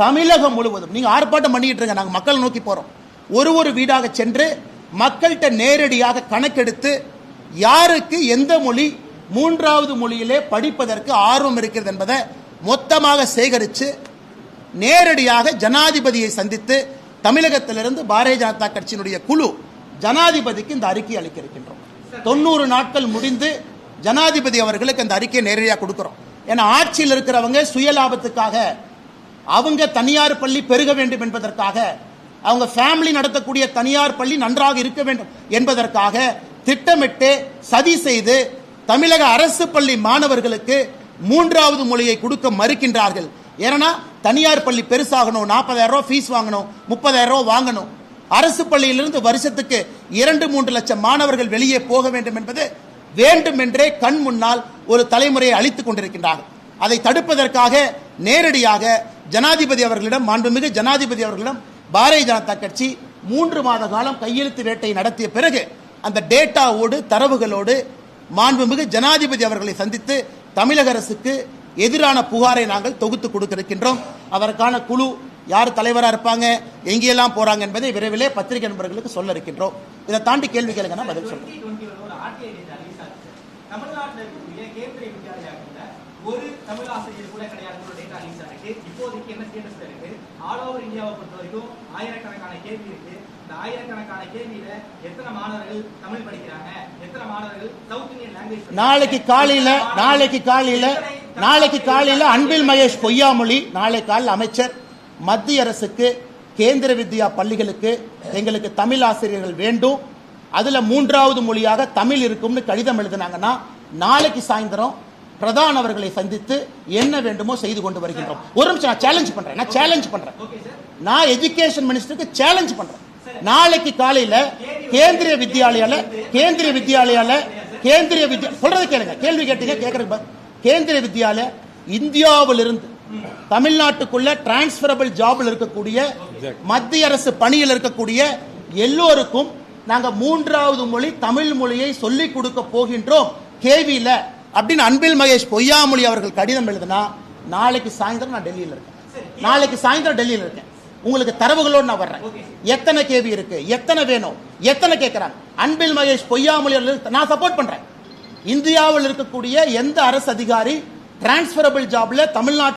தமிழகம் முழுவதும் நீங்க ஆர்ப்பாட்டம் பண்ணிட்டு இருங்க, நாங்க மக்கள் நோக்கி போறோம். ஒரு வீடாக சென்று மக்கள்கிட்ட நேரடியாக கணக்கெடுத்து யாருக்கு எந்த மொழி மூன்றாவது மொழியிலே படிப்பதற்கு ஆர்வம் இருக்கிறது என்பதை மொத்தமாக சேகரித்து நேரடியாக ஜனாதிபதியை சந்தித்து தமிழகத்திலிருந்து பாரதிய ஜனதா கட்சியினுடைய குழு ஜனாதிபதிக்கு இந்த அறிக்கை அளிக்க இருக்கின்றோம். 90 நாட்கள் முடிந்து ஜனாதிபதி அவர்களுக்கு அந்த அறிக்கையை நேரடியாக கொடுக்கிறோம். ஏன்னா ஆட்சியில் இருக்கிறவங்க சுயலாபத்துக்காக அவங்க தனியார் பள்ளி பெருக வேண்டும் என்பதற்காக, அவங்க ஃபேமிலி நடத்தக்கூடிய தனியார் பள்ளி நன்றாக இருக்க வேண்டும் என்பதற்காக திட்டமிட்டு சதி செய்து தமிழக அரசு பள்ளி மாணவர்களுக்கு மூன்றாவது மொழியை கொடுக்க மறுக்கின்றார்கள். ஏன்னா தனியார் பள்ளி பெருசாகணும், 40,000 ரூபாய் ஃபீஸ் வாங்கணும், 30,000 ரூபாய் வாங்கணும். அரசு பள்ளியிலிருந்து வருஷத்துக்கு 2-3 லட்சம் மாணவர்கள் வெளியே போக வேண்டும் என்பது வேண்டுமென்றே கண் முன்னால் ஒரு தலைமுறையை அளித்துக் கொண்டிருக்கின்றார்கள். அதை தடுப்பதற்காக நேரடியாக ஜனாதிபதி அவர்களிடம், மாண்புமிகு ஜனாதிபதி அவர்களிடம் பாரதிய ஜனதா கட்சி 3 மாத காலம் கையெழுத்து வேட்டை நடத்திய பிறகு அந்த டேட்டாவோடு தரவுகளோடு மாண்புமிகு ஜனாதிபதி அவர்களை சந்தித்து தமிழக அரசுக்கு எதிரான புகாரை நாங்கள் தொகுத்து கொடுக்க இருக்கின்றோம். அதற்கான குழு யார் தலைவராக இருப்பாங்க, எங்கெல்லாம் போறாங்க என்பதை விரைவிலே பத்திரிகை நண்பர்களுக்கு சொல்ல இருக்கின்றோம். இதை தாண்டி கேள்வி கேளுங்க, நான் பதில் சொல்றேன். ஒரு தமிழ் ஆசிரியர் கூட கிடையாது ஒரு டேட்டா ரிலீஸ் ஆயிருக்கு. இப்போதைக்கு என்ன ஸ்டேட்டஸ்ல இருக்கு? ஆல் ஓவர் இந்தியாவை பொறுத்த வரைக்கும் ஆயிரக்கணக்கான கேள்வி இருக்கு. இந்த ஆயிரக்கணக்கான கேள்வியில எத்தனை மாணவர்கள் தமிழ் படிக்கிறாங்க, எத்தனை மாணவர்கள் சவுத் இந்தியன் லாங்குவேஜ்? நாளைக்கு காலையில அன்பில் மகேஷ் பொய்யாமொழி, நாளை காலையில் அமைச்சர் மத்திய அரசுக்கு கேந்திர வித்யா பள்ளிகளுக்கு எங்களுக்கு தமிழ் ஆசிரியர்கள் வேண்டும், அதுல மூன்றாவது மொழியாக தமிழ் இருக்கும்னு கடிதம் எழுதினாங்கன்னா நாளைக்கு சாயந்தரம் பிரதான் அவர்களை சந்தித்து என்ன வேண்டுமோ செய்து கொண்டு வருகின்றோம். ஒரு நிமிஷம் நான் சேலஞ்ச் பண்றேன். நான் எஜுகேஷன் மினிஸ்டருக்கு சேலஞ்ச் பண்றேன். நாளைக்கு காலையில கேந்திரிய வித்யாலயால சொல்றது கேளுங்க, கேள்வி கேட்டீங்க கேட்கறது. கேந்திரிய வித்யாலயா இந்தியாவிலிருந்து தமிழ்நாட்டுக்குள்ள டிரான்ஸ்பரபிள் ஜாப்ல இருக்கக்கூடிய மத்திய அரசு பணியில் இருக்கக்கூடிய எல்லோருக்கும் நாங்க மூன்றாவது மொழி தமிழ் மொழியை சொல்லிக் கொடுக்க போகின்றோம் கேவியில அப்படின்னு அன்பில் மகேஷ் பொய்யாமொழி அவர்கள் கடிதம் எழுதினா நாளைக்கு சாயந்தரம் நான் டெல்லியில் இருக்கேன். உங்களுக்கு தரவுகளோடு நான் வர்றேன். எத்தனை கேவி இருக்கு, எத்தனை வேணும், எத்தனை கேட்கிறாங்க. அன்பில் மகேஷ் பொய்யாமொழி நான் சப்போர்ட் பண்றேன். இந்தியாவில் இருக்கக்கூடிய எந்த அரசு அதிகாரி டிரான்ஸ்பரபிள் ஜாப்ல தமிழ்நாட்டு